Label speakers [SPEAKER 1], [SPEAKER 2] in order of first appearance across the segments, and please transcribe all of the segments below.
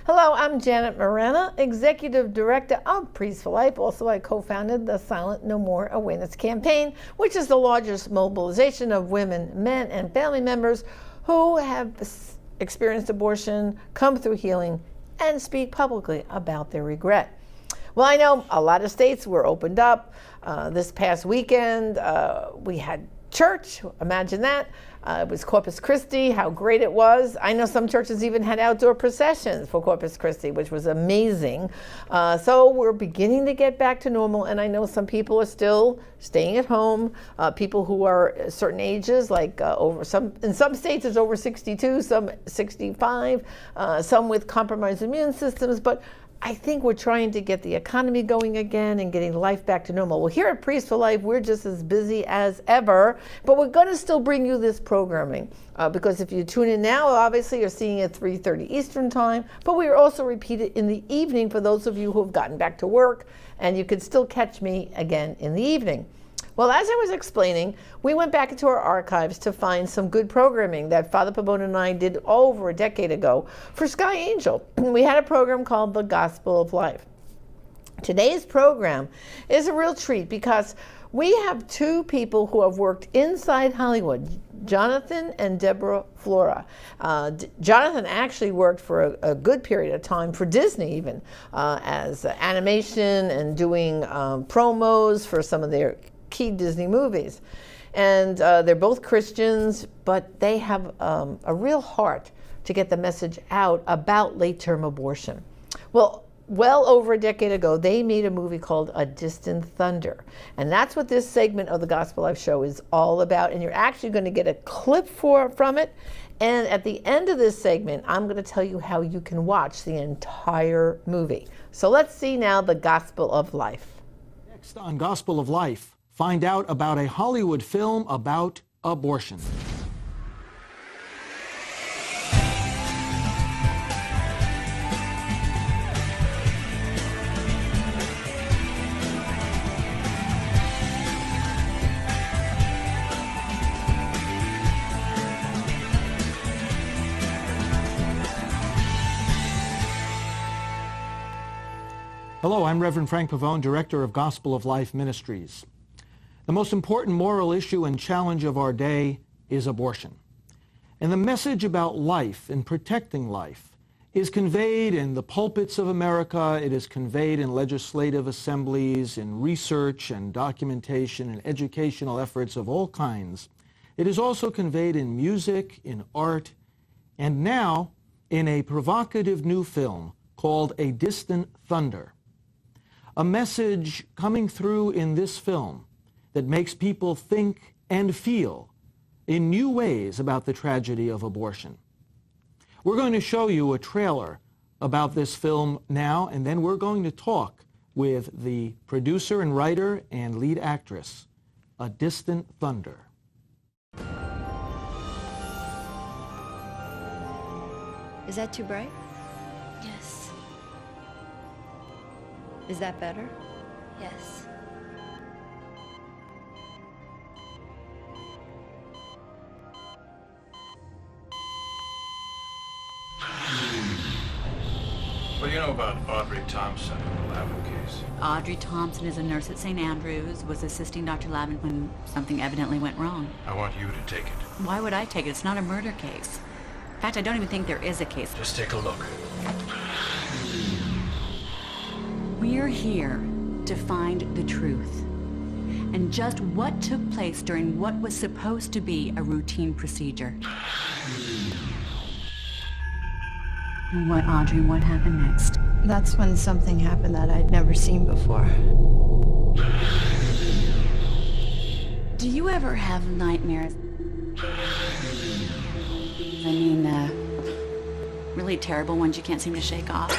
[SPEAKER 1] Hello, I'm Janet Morana, Executive Director of Priests for Life. Also, I co-founded the Silent No More Awareness Campaign, which is the largest mobilization of women, men, and family members who have experienced abortion, come through healing, and speak publicly about their regret. Well, I know a lot of states were opened up. This past weekend, we had church. Imagine that. It was Corpus Christi, how great it was. I know some churches even had outdoor processions for Corpus Christi, which was amazing. So we're beginning to get back to normal, and I know some people are still staying at home. People who are certain ages, like in some states it's over 62, some 65, some with compromised immune systems, but I think we're trying to get the economy going again and getting life back to normal. Well, here at Priests for Life, we're just as busy as ever, but we're going to still bring you this programming because if you tune in now, obviously you're seeing it at 3:30 Eastern time, but we are also repeated in the evening for those of you who have gotten back to work, and you can still catch me again in the evening. Well, as I was explaining, we went back into our archives to find some good programming that Father Pabon and I did over a decade ago for Sky Angel. We had a program called The Gospel of Life. Today's program is a real treat because we have two people who have worked inside Hollywood, Jonathan and Deborah Flora. Jonathan actually worked for a good period of time for Disney even, as animation and doing promos for some of their key Disney movies. And they're both Christians, but they have a real heart to get the message out about late-term abortion. Well over a decade ago, they made a movie called A Distant Thunder. And that's what this segment of the Gospel Life show is all about. And you're actually going to get a clip from it. And at the end of this segment, I'm going to tell you how you can watch the entire movie. So let's see now the Gospel of Life.
[SPEAKER 2] Next on Gospel of Life, find out about a Hollywood film about abortion. Hello, I'm Reverend Frank Pavone, Director of Gospel of Life Ministries. The most important moral issue and challenge of our day is abortion. And the message about life and protecting life is conveyed in the pulpits of America. It is conveyed in legislative assemblies, in research and documentation and educational efforts of all kinds. It is also conveyed in music, in art, and now in a provocative new film called A Distant Thunder. A message coming through in this film that makes people think and feel in new ways about the tragedy of abortion. We're going to show you a trailer about this film now, and then we're going to talk with the producer and writer and lead actress, A Distant Thunder.
[SPEAKER 3] Is that too bright?
[SPEAKER 4] Yes.
[SPEAKER 3] Is that better?
[SPEAKER 4] Yes.
[SPEAKER 5] What do you know about Audrey Thompson and the Lavin case?
[SPEAKER 6] Audrey Thompson is a nurse at St. Andrews, was assisting Dr. Lavin when something evidently went wrong.
[SPEAKER 5] I want you to take it.
[SPEAKER 6] Why would I take it? It's not a murder case. In fact, I don't even think there is a case.
[SPEAKER 5] Just take a look.
[SPEAKER 6] We're here to find the truth and just what took place during what was supposed to be a routine procedure. And what, Audrey, what happened next?
[SPEAKER 3] That's when something happened that I'd never seen before.
[SPEAKER 6] Do you ever have nightmares? I mean, really terrible ones you can't seem to shake off.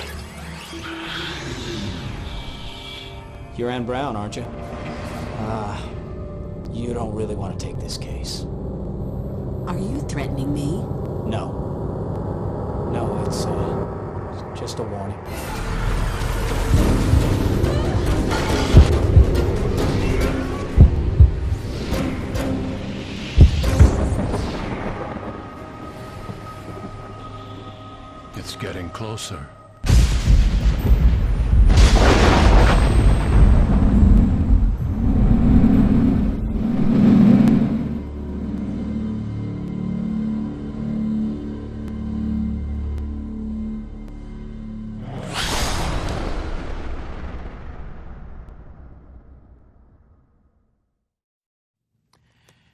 [SPEAKER 7] You're Ann Brown, aren't you? You don't really want to take this case.
[SPEAKER 6] Are you threatening me?
[SPEAKER 7] No. No, it's just a warning.
[SPEAKER 5] It's getting closer.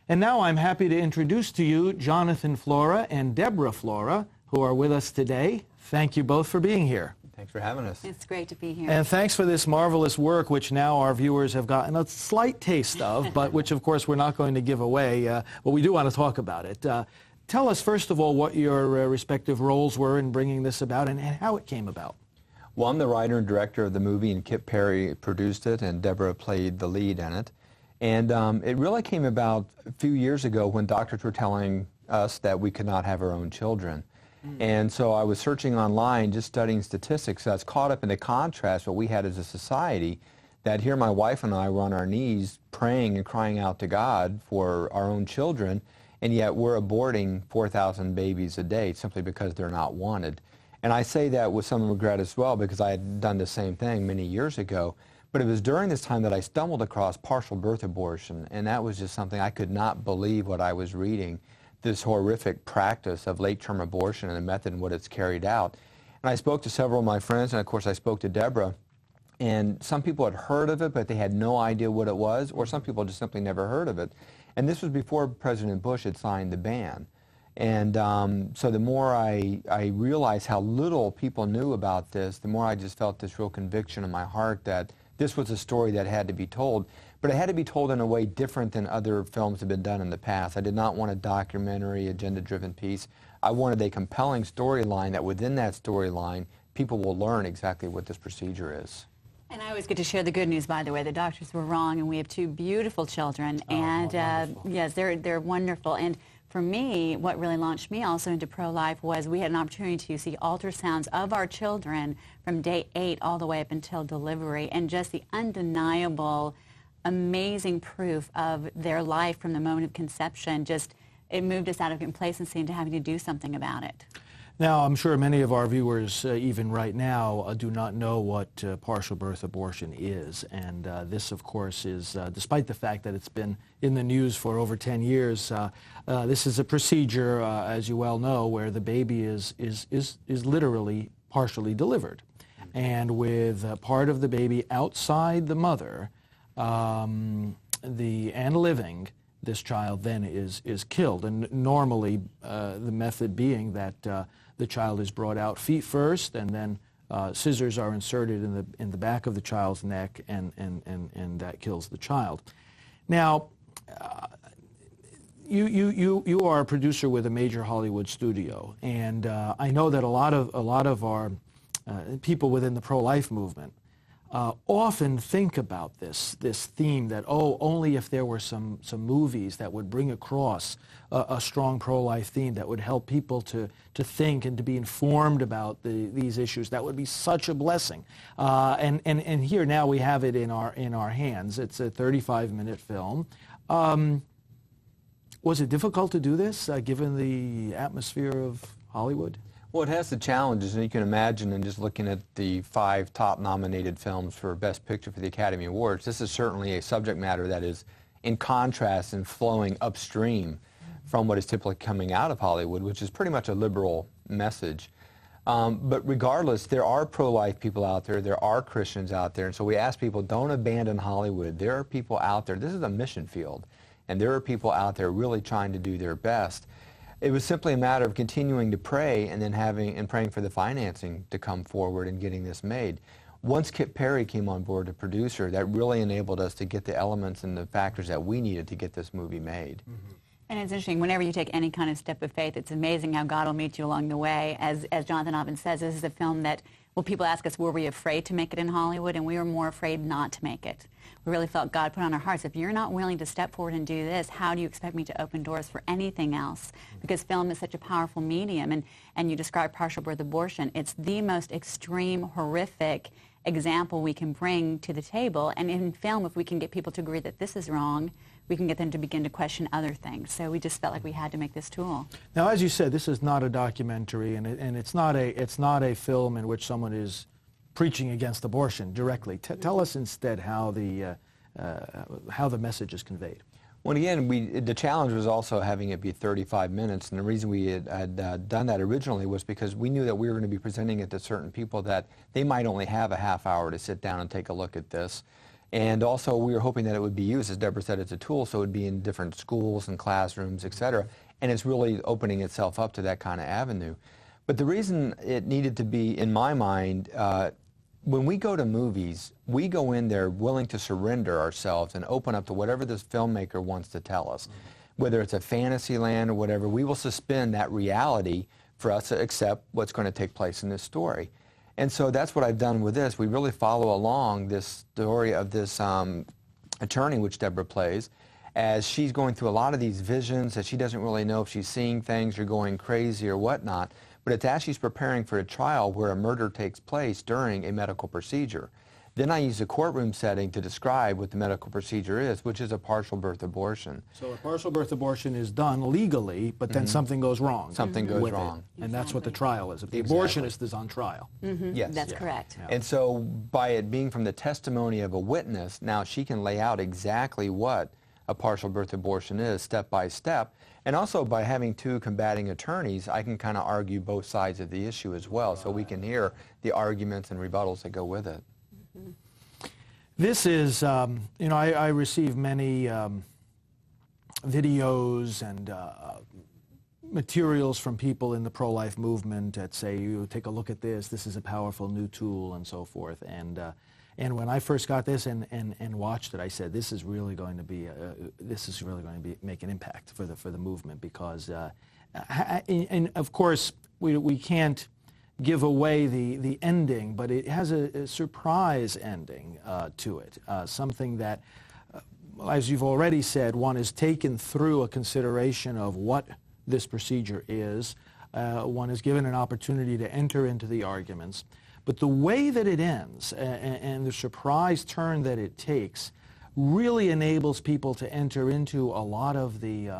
[SPEAKER 2] And now I'm happy to introduce to you Jonathan Flora and Deborah Flora, who are with us today. Thank you both for being here.
[SPEAKER 8] Thanks for having us.
[SPEAKER 6] It's great to be here.
[SPEAKER 2] And thanks for this marvelous work, which now our viewers have gotten a slight taste of, but which, of course, we're not going to give away, but we do want to talk about it. Tell us, first of all, what your respective roles were in bringing this about and how it came about.
[SPEAKER 8] Well, I'm the writer and director of the movie, and Kip Perry produced it, and Deborah played the lead in it. And it really came about a few years ago when doctors were telling us that we could not have our own children. And so I was searching online, just studying statistics. I was caught up in the contrast what we had as a society, that here my wife and I were on our knees praying and crying out to God for our own children, and yet we're aborting 4,000 babies a day simply because they're not wanted. And I say that with some regret as well, because I had done the same thing many years ago. But it was during this time that I stumbled across partial birth abortion, and that was just something I could not believe what I was reading, this horrific practice of late-term abortion and the method in what it's carried out. And I spoke to several of my friends, and of course I spoke to Deborah, and some people had heard of it, but they had no idea what it was, or some people just simply never heard of it. And this was before President Bush had signed the ban. And so the more I realized how little people knew about this, the more I just felt this real conviction in my heart that this was a story that had to be told. But it had to be told in a way different than other films have been done in the past. I did not want a documentary, agenda-driven piece. I wanted a compelling storyline that within that storyline, people will learn exactly what this procedure is.
[SPEAKER 6] And I always get to share the good news, by the way. The doctors were wrong, and we have two beautiful children. And yes, they're wonderful. And for me, what really launched me also into pro-life was we had an opportunity to see ultrasounds of our children from day 8 all the way up until delivery, and just the undeniable, amazing proof of their life from the moment of conception. Just, it moved us out of complacency into having to do something about it.
[SPEAKER 2] Now, I'm sure many of our viewers, even right now, do not know what partial birth abortion is. And this, of course, is, despite the fact that it's been in the news for over 10 years, this is a procedure, as you well know, where the baby is literally partially delivered. And with part of the baby outside the mother, and living, this child then is killed. And normally, the method being that the child is brought out feet first, and then scissors are inserted in the back of the child's neck, and that kills the child. Now, you are a producer with a major Hollywood studio, and I know that a lot of our people within the pro-life movement often think about this theme that, oh, only if there were some movies that would bring across a strong pro-life theme that would help people to think and to be informed about these issues, that would be such a blessing. And here now we have it in our hands. It's a 35-minute film. Was it difficult to do this, given the atmosphere of Hollywood?
[SPEAKER 8] Well, it has the challenges, and you can imagine, in just looking at the 5 top nominated films for Best Picture for the Academy Awards, this is certainly a subject matter that is in contrast and flowing upstream from what is typically coming out of Hollywood, which is pretty much a liberal message. But regardless, there are pro-life people out there are Christians out there, and so we ask people, don't abandon Hollywood. There are people out there, this is a mission field, and there are people out there really trying to do their best. It was simply a matter of continuing to pray and then praying for the financing to come forward and getting this made. Once Kip Perry came on board, the producer, that really enabled us to get the elements and the factors that we needed to get this movie made. Mm-hmm.
[SPEAKER 6] And it's interesting, whenever you take any kind of step of faith, it's amazing how God will meet you along the way. As Jonathan often says, this is a film that, well, people ask us, were we afraid to make it in Hollywood? And we were more afraid not to make it. We really felt God put on our hearts, if you're not willing to step forward and do this, how do you expect me to open doors for anything else? Because film is such a powerful medium, and you describe partial birth abortion. It's the most extreme, horrific example we can bring to the table. And in film, if we can get people to agree that this is wrong, we can get them to begin to question other things. So we just felt like we had to make this tool.
[SPEAKER 2] Now, as you said, this is not a documentary, and it's not a film in which someone is preaching against abortion directly. Tell us instead how the message is conveyed.
[SPEAKER 8] Well, again, the challenge was also having it be 35 minutes, and the reason we had done that originally was because we knew that we were going to be presenting it to certain people that they might only have a half hour to sit down and take a look at this. And also, we were hoping that it would be used, as Deborah said, as a tool, so it would be in different schools and classrooms, et cetera. And it's really opening itself up to that kind of avenue. But the reason it needed to be, in my mind, when we go to movies, we go in there willing to surrender ourselves and open up to whatever this filmmaker wants to tell us. Whether it's a fantasy land or whatever, we will suspend that reality for us to accept what's going to take place in this story. And so that's what I've done with this. We really follow along this story of this attorney, which Deborah plays, as she's going through a lot of these visions that she doesn't really know if she's seeing things or going crazy or whatnot. But it's as she's preparing for a trial where a murder takes place during a medical procedure. Then I use a courtroom setting to describe what the medical procedure is, which is a partial birth abortion.
[SPEAKER 2] So a partial birth abortion is done legally, but then something goes wrong.
[SPEAKER 8] Something goes wrong.
[SPEAKER 2] And that's what the trial is. The abortionist is on trial.
[SPEAKER 8] Yes.
[SPEAKER 6] That's correct.
[SPEAKER 2] Yeah.
[SPEAKER 8] And so by it being from the testimony of a witness, now she can lay out exactly what a partial birth abortion is, step by step. And also by having two combating attorneys, I can kind of argue both sides of the issue as well, so we can hear the arguments and rebuttals that go with it.
[SPEAKER 2] This is, you know, I receive many videos and materials from people in the pro-life movement that say, you take a look at this is a powerful new tool and so forth. And when I first got this and watched it, I said, this is really going to be make an impact for the movement, because and of course we can't give away the ending, but it has a surprise ending to it, something that, as you've already said, one is taken through a consideration of what this procedure is. One is given an opportunity to enter into the arguments. But the way that it ends and the surprise turn that it takes really enables people to enter into a lot of the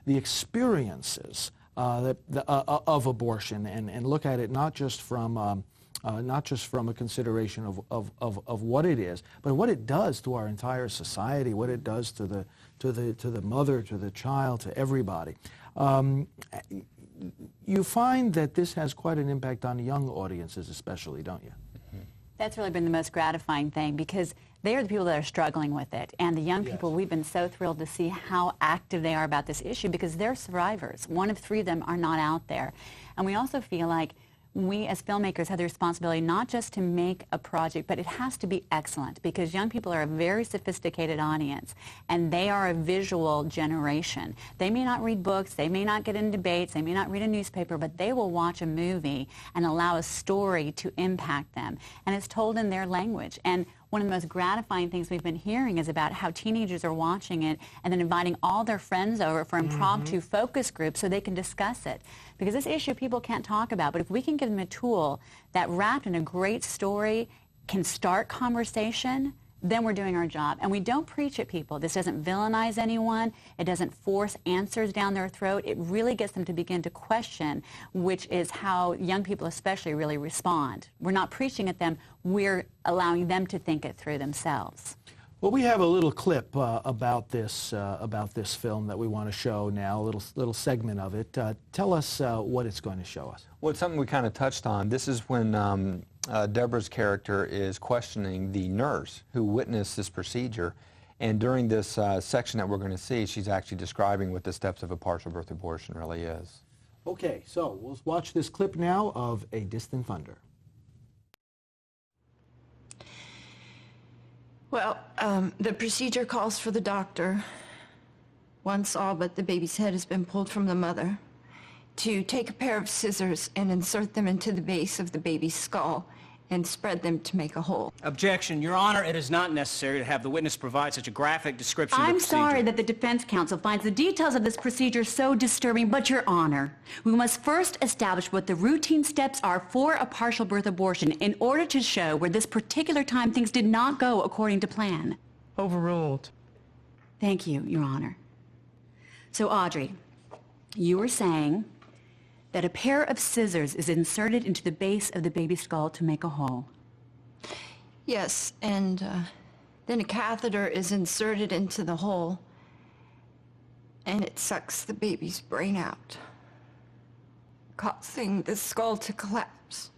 [SPEAKER 2] experiences of abortion and look at it not just from a consideration of what it is, but what it does to our entire society, what it does to the mother, to the child, to everybody. You find that this has quite an impact on young audiences especially, don't you?
[SPEAKER 6] That's really been the most gratifying thing, because they are the people that are struggling with it. And the young people, we've been so thrilled to see how active they are about this issue, because they're survivors. 1 of 3 of them are not out there. And we also feel like we as filmmakers have the responsibility not just to make a project, but it has to be excellent, because young people are a very sophisticated audience and they are a visual generation. They may not read books, they may not get in debates, they may not read a newspaper, but they will watch a movie and allow a story to impact them. And it's told in their language. And one of the most gratifying things we've been hearing is about how teenagers are watching it and then inviting all their friends over for impromptu focus groups so they can discuss it. Because this issue people can't talk about, but if we can give them a tool that, wrapped in a great story, can start conversation, then we're doing our job. And we don't preach at people. This doesn't villainize anyone. It doesn't force answers down their throat. It really gets them to begin to question, which is how young people especially really respond. We're not preaching at them. We're allowing them to think it through themselves.
[SPEAKER 2] Well, we have a little clip about this film that we want to show now, a little segment of it. Tell us what it's going to show us.
[SPEAKER 8] Well, it's something we kind of touched on. This is when Deborah's character is questioning the nurse who witnessed this procedure. And during this section that we're going to see, she's actually describing what the steps of a partial birth abortion really is.
[SPEAKER 2] Okay, so we'll watch this clip now of A Distant Thunder.
[SPEAKER 3] Well, the procedure calls for the doctor, once all but the baby's head has been pulled from the mother, to take a pair of scissors and insert them into the base of the baby's skull and spread them to make a hole.
[SPEAKER 9] Objection. Your Honor, it is not necessary to have the witness provide such a graphic description of the
[SPEAKER 6] I'm
[SPEAKER 9] procedure.
[SPEAKER 6] sorry that the defense counsel finds the details of this procedure so disturbing, but Your Honor, we must first establish what the routine steps are for a partial birth abortion in order to show where this particular time things did not go according to plan.
[SPEAKER 10] Overruled.
[SPEAKER 6] Thank you, Your Honor. So, Audrey, you were saying that a pair of scissors is inserted into the base of the baby's skull to make a hole.
[SPEAKER 3] Yes, and then a catheter is inserted into the hole, and it sucks the baby's brain out, causing the skull to collapse.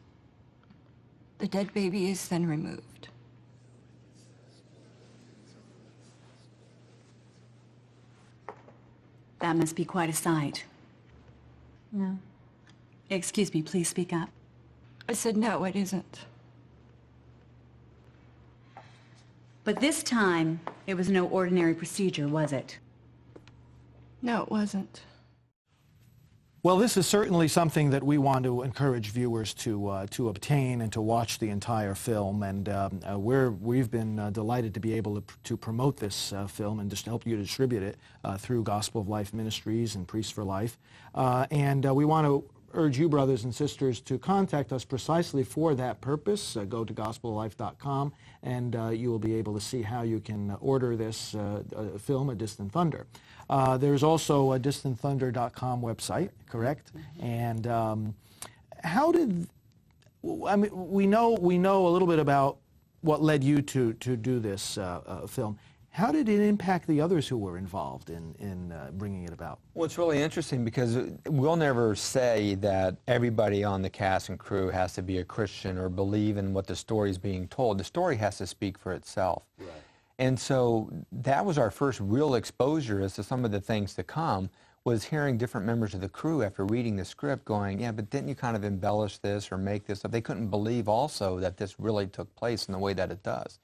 [SPEAKER 3] The dead baby is then removed.
[SPEAKER 6] That must be quite a sight.
[SPEAKER 3] No.
[SPEAKER 6] Excuse me, please speak up.
[SPEAKER 3] I said, no, it isn't.
[SPEAKER 6] But this time, it was no ordinary procedure, was it?
[SPEAKER 3] No, it wasn't.
[SPEAKER 2] Well, this is certainly something that we want to encourage viewers to obtain and to watch the entire film, and we've been delighted to be able to promote this film and just help you distribute it through Gospel of Life Ministries and Priests for Life. And we want to urge you, brothers and sisters, to contact us precisely for that purpose. Go to gospeloflife.com, and you will be able to see how you can order this film, A Distant Thunder. There's also a distantthunder.com website, correct? Mm-hmm. And how did, I mean, we know a little bit about what led you to do this film. How did it impact the others who were involved in bringing it about?
[SPEAKER 8] Well, it's really interesting because we'll never say that everybody on the cast and crew has to be a Christian or believe in what the story is being told. The story has to speak for itself. Right. And so that was our first real exposure as to some of the things to come, was hearing different members of the crew after reading the script going, yeah, but didn't you kind of embellish this or make this up? They couldn't believe also that this really took place in the way that it does.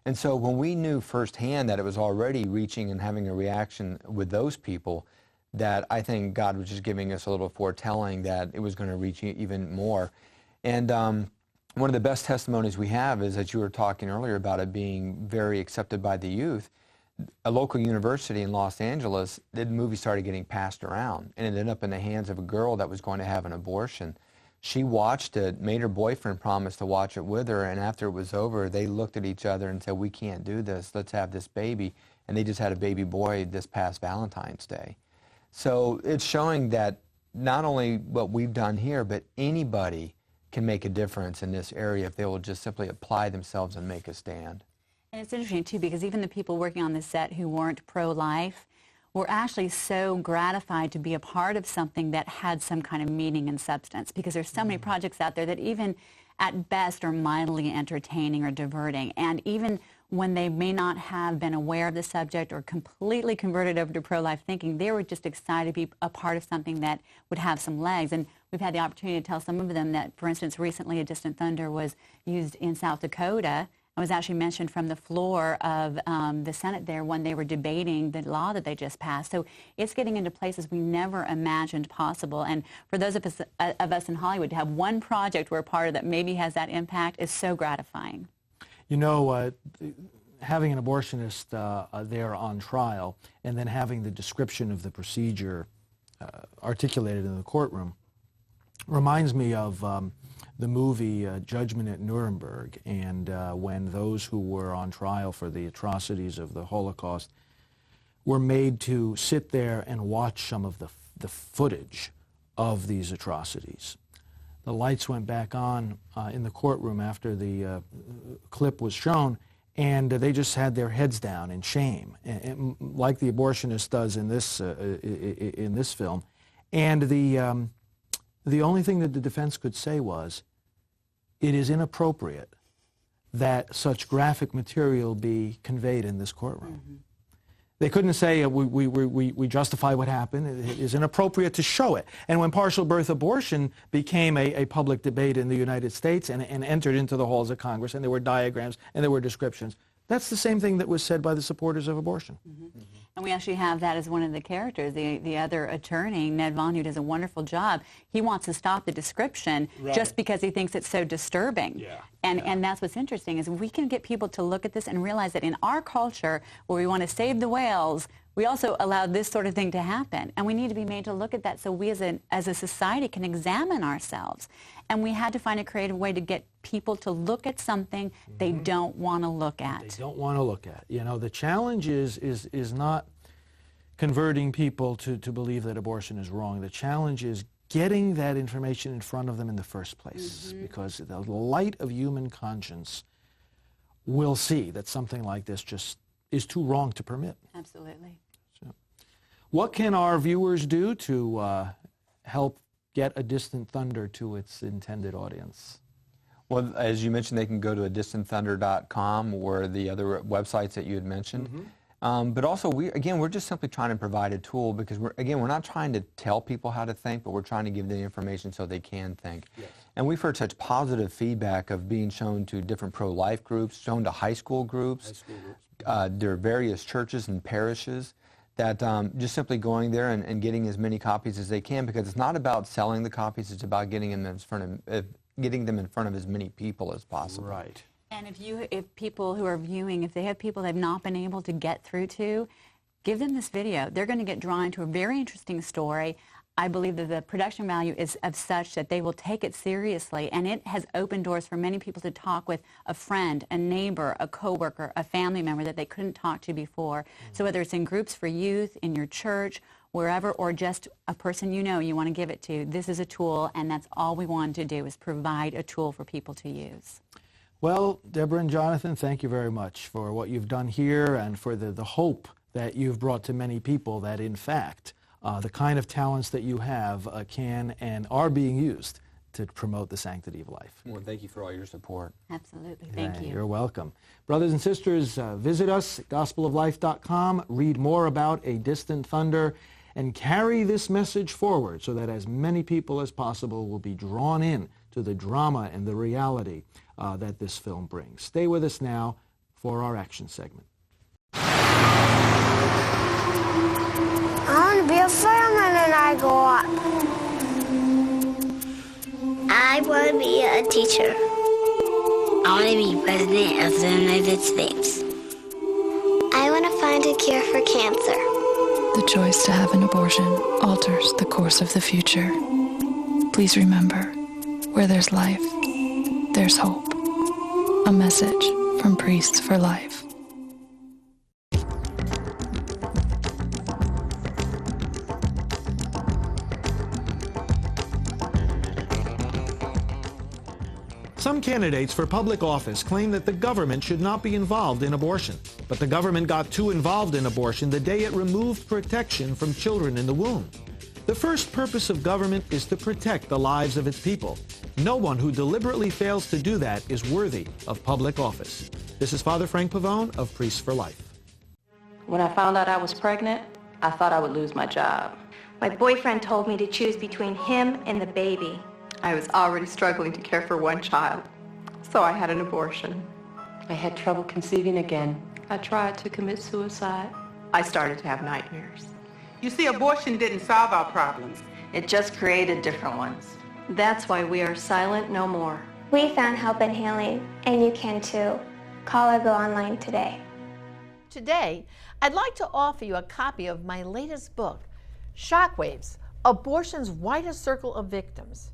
[SPEAKER 8] And so when we knew firsthand that it was already reaching and having a reaction with those people, that I think God was just giving us a little foretelling that it was going to reach even more. And one of the best testimonies we have is that you were talking earlier about it being very accepted by the youth. A local university in Los Angeles, the movie started getting passed around, and it ended up in the hands of a girl that was going to have an abortion. She watched it, made her boyfriend promise to watch it with her, and after it was over, they looked at each other and said, we can't do this, let's have this baby. And they just had a baby boy this past Valentine's Day. So it's showing that not only what we've done here, but anybody can make a difference in this area if they will just simply apply themselves and make a stand.
[SPEAKER 6] And it's interesting, too, because even the people working on the set who weren't pro-life were actually so gratified to be a part of something that had some kind of meaning and substance, because there's so many projects out there that even at best are mildly entertaining or diverting. And even when they may not have been aware of the subject or completely converted over to pro-life thinking, they were just excited to be a part of something that would have some legs. And we've had the opportunity to tell some of them that, for instance, recently A Distant Thunder was used in South Dakota. It was actually mentioned from the floor of the Senate there when they were debating the law that they just passed. So it's getting into places we never imagined possible. And for those of us in Hollywood, to have one project we're a part of that maybe has that impact is so gratifying.
[SPEAKER 2] You know, having an abortionist there on trial and then having the description of the procedure articulated in the courtroom reminds me of the movie Judgment at Nuremberg, and when those who were on trial for the atrocities of the Holocaust were made to sit there and watch some of the footage of these atrocities. The lights went back on in the courtroom after the clip was shown, and they just had their heads down in shame, and like the abortionist does in this film. And the only thing that the defense could say was, it is inappropriate that such graphic material be conveyed in this courtroom. Mm-hmm. They couldn't say, we justify what happened. It is inappropriate to show it. And when partial birth abortion became a public debate in the United States and entered into the halls of Congress, and there were diagrams and there were descriptions, that's the same thing that was said by the supporters of abortion. Mm-hmm.
[SPEAKER 6] Mm-hmm. And we actually have that as one of the characters, the other attorney, Ned Vaughn, who does a wonderful job. He wants to stop the description just because he thinks it's so disturbing. Yeah. And that's what's interesting, is we can get people to look at this and realize that in our culture, where we want to save the whales, we also allow this sort of thing to happen. And we need to be made to look at that so we as a society can examine ourselves. And we had to find a creative way to get people to look at something they don't want to look at.
[SPEAKER 2] They don't want to look at. You know, the challenge is not converting people to believe that abortion is wrong. The challenge is getting that information in front of them in the first place, because the light of human conscience will see that something like this just is too wrong to permit.
[SPEAKER 6] Absolutely.
[SPEAKER 2] So, what can our viewers do to help get A Distant Thunder to its intended audience?
[SPEAKER 8] Well, as you mentioned, they can go to distantthunder.com or the other websites that you had mentioned. But also, we're just simply trying to provide a tool because we're not trying to tell people how to think, but we're trying to give them the information so they can think. Yes. And we've heard such positive feedback of being shown to different pro-life groups, shown to high school groups. There are various churches and parishes that just simply going there and getting as many copies as they can, because it's not about selling the copies, it's about getting them in front of as many people as possible.
[SPEAKER 2] Right.
[SPEAKER 6] And if people who are viewing, if they have people they've not been able to get through to, give them this video. They're going to get drawn into a very interesting story. I believe that the production value is of such that they will take it seriously, and it has opened doors for many people to talk with a friend, a neighbor, a coworker, a family member that they couldn't talk to before. So whether it's in groups for youth, in your church, wherever, or just a person you know you want to give it to, this is a tool, and that's all we wanted to do, is provide a tool for people to use.
[SPEAKER 2] Well, Deborah and Jonathan, thank you very much for what you've done here and for the hope that you've brought to many people that, in fact, the kind of talents that you have can and are being used to promote the sanctity of life.
[SPEAKER 8] Well, thank you for all your support.
[SPEAKER 6] Absolutely. Thank you.
[SPEAKER 2] You're welcome. Brothers and sisters, visit us at gospeloflife.com, read more about A Distant Thunder, and carry this message forward so that as many people as possible will be drawn in to the drama and the reality that this film brings. Stay with us now for our action segment.
[SPEAKER 10] I want to be a fireman when I grow up. I want to be a teacher. I want to be president of the United States. I want to find a cure for cancer.
[SPEAKER 11] The choice to have an abortion alters the course of the future. Please remember, where there's life, there's hope. A message from Priests for Life.
[SPEAKER 2] Some candidates for public office claim that the government should not be involved in abortion. But the government got too involved in abortion the day it removed protection from children in the womb. The first purpose of government is to protect the lives of its people. No one who deliberately fails to do that is worthy of public office. This is Father Frank Pavone of Priests for Life.
[SPEAKER 12] When I found out I was pregnant, I thought I would lose my job.
[SPEAKER 13] My boyfriend told me to choose between him and the baby.
[SPEAKER 14] I was already struggling to care for one child, so I had an abortion.
[SPEAKER 12] I had trouble conceiving again.
[SPEAKER 14] I tried to commit suicide. I started to have nightmares. You see, abortion didn't solve our problems.
[SPEAKER 12] It just created different ones.
[SPEAKER 13] That's why we are silent no more.
[SPEAKER 10] We found help and healing, and you can too. Call or go online today.
[SPEAKER 1] Today, I'd like to offer you a copy of my latest book, Shockwaves, Abortion's Widest Circle of Victims.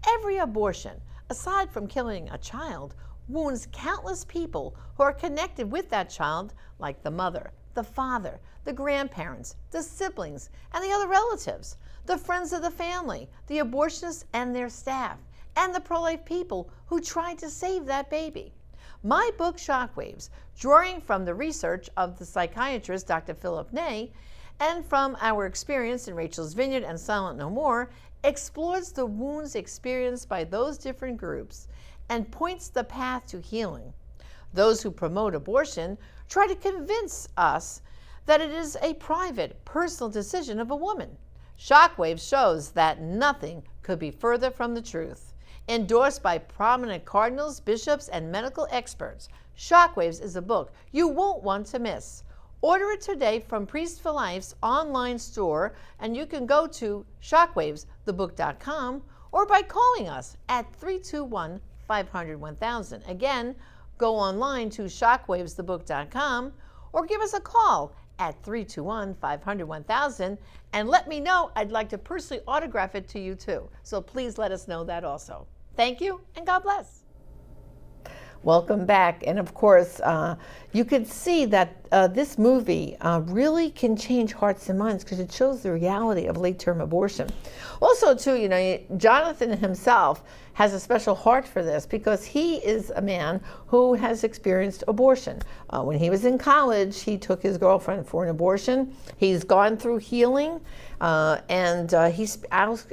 [SPEAKER 1] Every abortion, aside from killing a child, wounds countless people who are connected with that child, like the mother, the father, the grandparents, the siblings, and the other relatives, the friends of the family, the abortionists and their staff, and the pro-life people who tried to save that baby. My book, Shockwaves, drawing from the research of the psychiatrist Dr. Philip Ney and from our experience in Rachel's Vineyard and Silent No More, explores the wounds experienced by those different groups and points the path to healing. Those who promote abortion try to convince us that it is a private, personal decision of a woman. Shockwaves shows that nothing could be further from the truth. Endorsed by prominent cardinals, bishops, and medical experts, Shockwaves is a book you won't want to miss. Order it today from Priests for Life's online store, and you can go to shockwavesthebook.com or by calling us at 321-500-1000. Again, go online to shockwavesthebook.com or give us a call at 321-500-1000 and let me know. I'd like to personally autograph it to you too. So please let us know that also. Thank you and God bless. Welcome back. And of course, you could see that this movie really can change hearts and minds because it shows the reality of late-term abortion. Also, too, you know, Jonathan himself has a special heart for this because he is a man who has experienced abortion. When he was in college, he took his girlfriend for an abortion. He's gone through healing, and he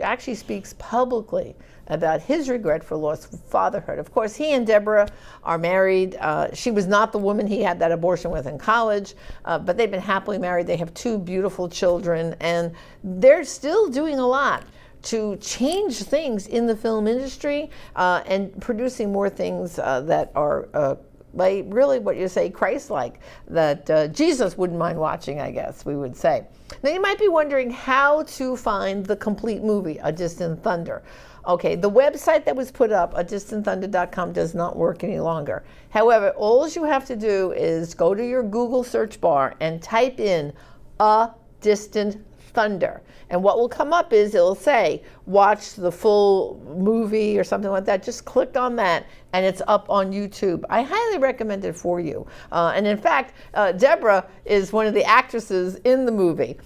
[SPEAKER 1] actually speaks publicly about his regret for lost fatherhood. Of course, he and Deborah are married. She was not the woman he had that abortion with in college, but they've been happily married. They have 2 beautiful children, and they're still doing a lot to change things in the film industry and producing more things that are like really what you say Christ-like, that Jesus wouldn't mind watching, I guess we would say. Now you might be wondering how to find the complete movie, A Distant Thunder. Okay, the website that was put up, adistantthunder.com, does not work any longer. However, all you have to do is go to your Google search bar and type in A Distant Thunder. And what will come up is it'll say, watch the full movie or something like that. Just click on that and it's up on YouTube. I highly recommend it for you. And in fact, Deborah is one of the actresses in the movie.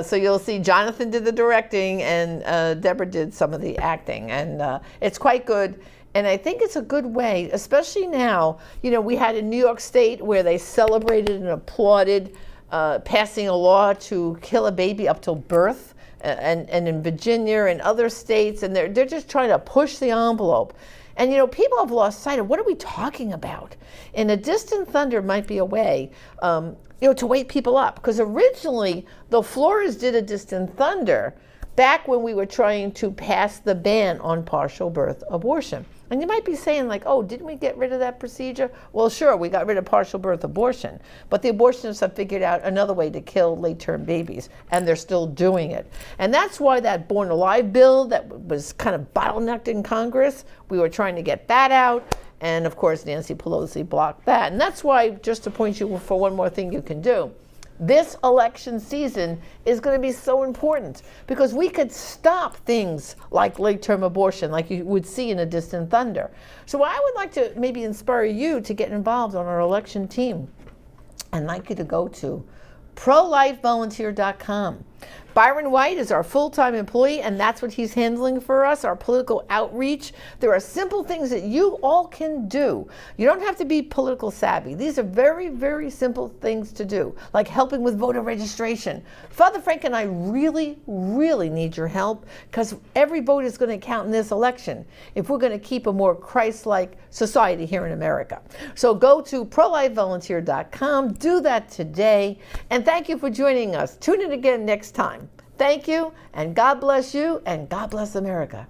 [SPEAKER 1] So you'll see Jonathan did the directing and Deborah did some of the acting. And it's quite good. And I think it's a good way, especially now, you know, we had in New York State where they celebrated and applauded passing a law to kill a baby up till birth. And in Virginia and other states, and they're just trying to push the envelope. And you know, people have lost sight of what are we talking about? And A Distant Thunder might be a way, you know, to wake people up. Because originally, the Flores did A Distant Thunder back when we were trying to pass the ban on partial birth abortion. And you might be saying like, oh, didn't we get rid of that procedure? Well, sure, we got rid of partial birth abortion, but the abortionists have figured out another way to kill late-term babies, and they're still doing it. And that's why that Born Alive bill that was kind of bottlenecked in Congress, we were trying to get that out, and of course Nancy Pelosi blocked that. And that's why, just to point you for one more thing you can do, this election season is going to be so important because we could stop things like late-term abortion like you would see in A Distant Thunder. So I would like to maybe inspire you to get involved on our election team. I'd like you to go to prolifevolunteer.com. Byron White is our full-time employee, and that's what he's handling for us, our political outreach. There are simple things that you all can do. You don't have to be political savvy. These are very, very simple things to do, like helping with voter registration. Father Frank and I really, really need your help because every vote is going to count in this election if we're going to keep a more Christ-like society here in America. So go to prolifevolunteer.com, do that today, and thank you for joining us. Tune in again next time. Thank you, and God bless you, and God bless America.